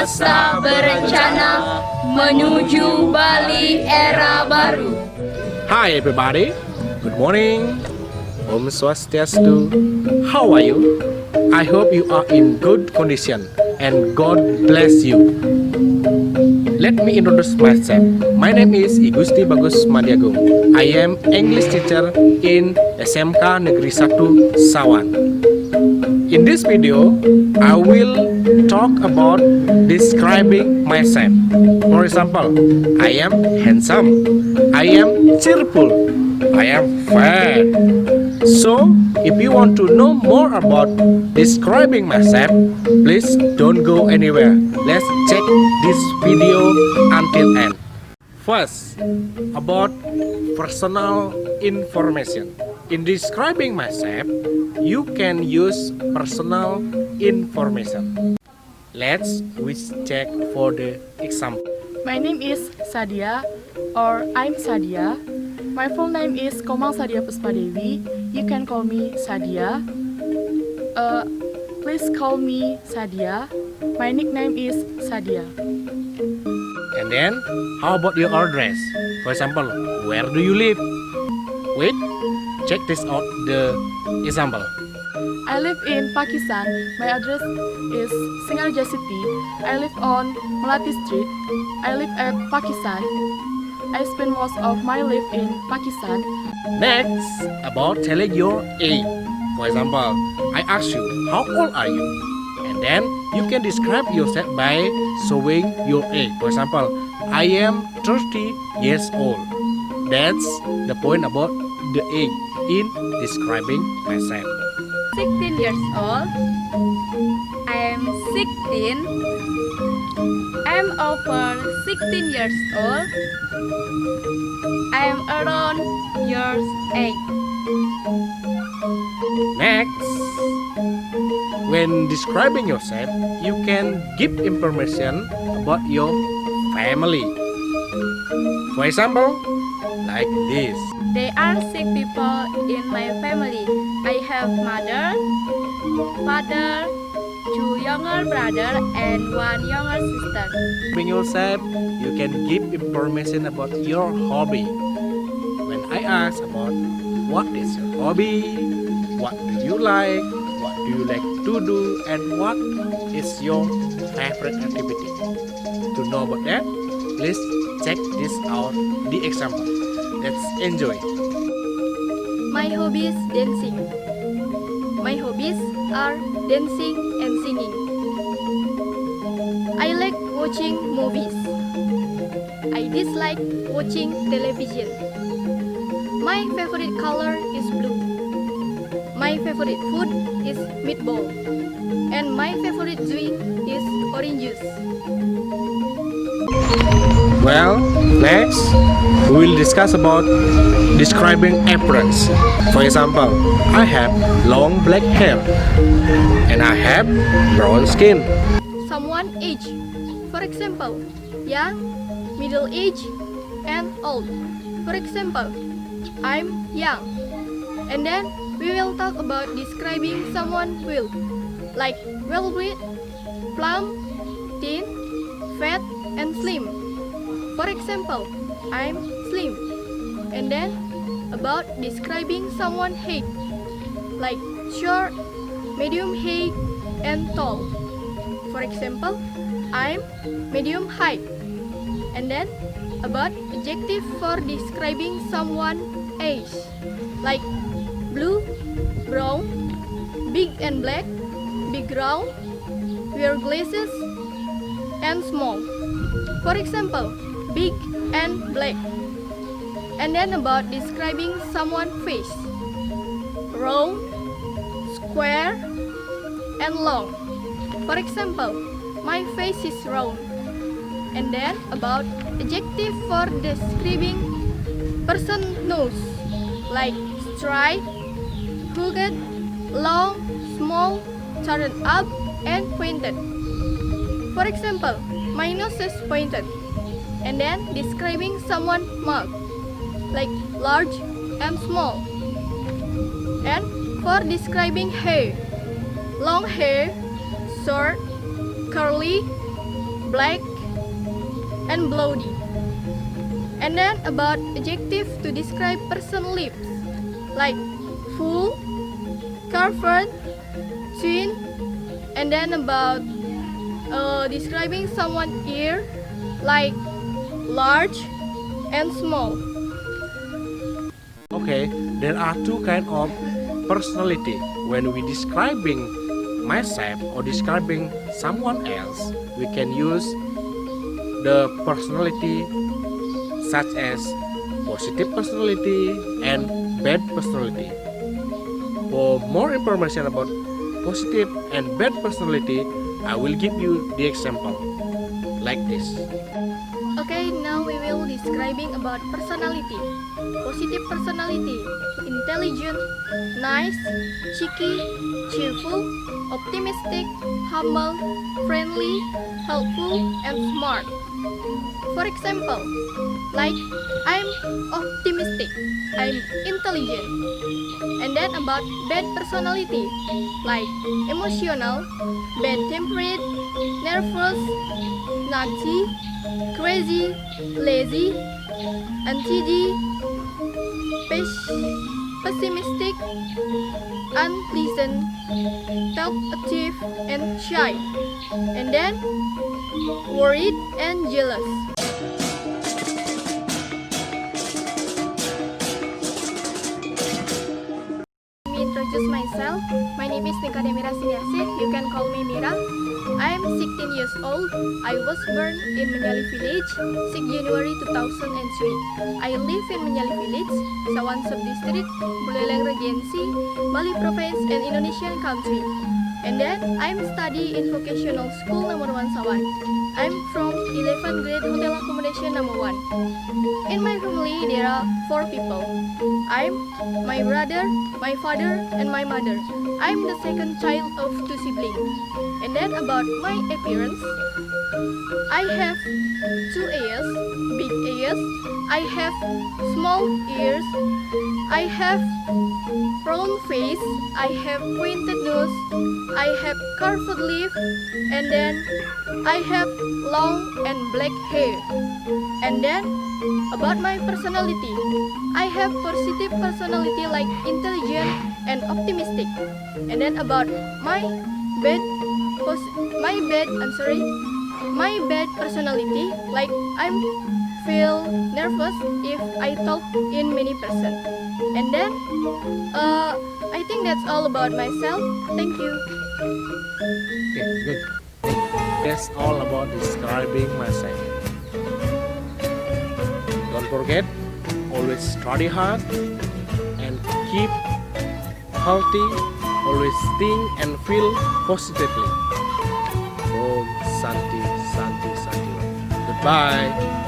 semesta berencana menuju Bali era baru. Hi everybody, good morning. Om Swastiastu. How are you? I hope you are in good condition and God bless you. Let me introduce myself. My name is Igusti Bagus Madiagung. I am English teacher in SMK Negeri 1 Sawan. In this video, I will talk about describing myself. For example, I am handsome, I am cheerful, I am fair. So, if you want to know more about describing myself, please don't go anywhere. Let's check this video until end. First, about personal information. In describing myself, you can use personal information. Let's check for the example. My name is Sadia, or I'm Sadia. My full name is Komang Sadia Puspadewi. You can call me Sadia. Please call me Sadia. My nickname is Sadia. And then, how about your address? For example, where do you live? Wait, check this out the example. I live in Pakistan. My address is Singaraja City. I live on Melati Street. I live at Pakistan. I spend most of my life in Pakistan. Next, about telling your age. For example, I ask you, how old are you? And then you can describe yourself by showing your age. For example, I am 30 years old. That's the point about the age in describing myself. 16 years old. I am 16. I'm over 16 years old. I am around years 8. Next, when describing yourself, you can give information about your family. For example, like this. There are 6 people in my family. I have mother, father, 2 younger brother and 1 younger sister. Describing yourself, you can give information about your hobby. When I ask about what is your hobby, what do you like to do, and what is your favorite activity. To know about that, please check this out, the example. Let's enjoy. My hobbies dancing. My hobbies are dancing and singing. I like watching movies. I dislike watching television. My favorite color is blue. My favorite food is meatball. And my favorite drink is orange juice. Well, next we will discuss about describing appearance. For example, I have long black hair and I have brown skin. Someone age. For example, young, middle age, and old. For example, I'm young. And then we will talk about describing someone well, like well-bred, plump, thin, fat, and slim. For example, I'm slim. And then about describing someone height, like short, medium height, and tall. For example, I'm medium height. And then about adjective for describing someone age, like blue, brown, big and black, big round, wear glasses, and small. For example, big and black. And then about describing someone's face, round, square, and long. For example, my face is round. And then about adjective for describing person's nose, like straight, hooked, long, small, turned up, and pointed. For example, my nose is pointed. And then describing someone's mouth, like large and small. And for describing hair, long hair, short, curly, black, and bloody. And then about adjective to describe person lips, like full, covered, thin. And then about describing someone's ear, like large and small. Okay, there are two kinds of personality. When we describing myself or describing someone else, we can use the personality such as positive personality and bad personality. For more information about positive and bad personality, I will give you the example like this. Okay, now we will describing about personality. Positive personality: intelligent, nice, cheeky, cheerful, optimistic, humble, friendly, helpful, and smart. For example, like I'm optimistic, I'm intelligent. And then about bad personality, like emotional, bad-tempered, nervous, naughty, crazy, lazy, untidy, pessimistic, unpleasant, talkative, and shy. And then worried and jealous. Let me introduce myself. My name is Nika Demira Siniasit. You can call me Mira. I am 16 years old. I was born in Menyali Village, 6 January 2003. I live in Menyali Village, Sawan Subdistrict, Buleleng Regency, Bali Province, and Indonesian country. And then I'm study in vocational school number 1 Sawan. I'm from 11th grade hotel accommodation number 1. In my family there are 4 people. I'm my brother, my father, and my mother. I'm the second child of 2 siblings. And then about my appearance, I have 2 ears, big ears. I have small ears. I have round face. I have pointed nose. I have curved lip. And then I have long and black hair. And then about my personality, I have positive personality like intelligent and optimistic. And then about my bad personality, like I'm feel nervous if I talk in many person. And then I think that's all about myself. Thank you. Okay, good. That's all about describing myself. Don't forget, always study hard and keep healthy. Always think and feel positively. Om Santi, Santi, Santi. Goodbye.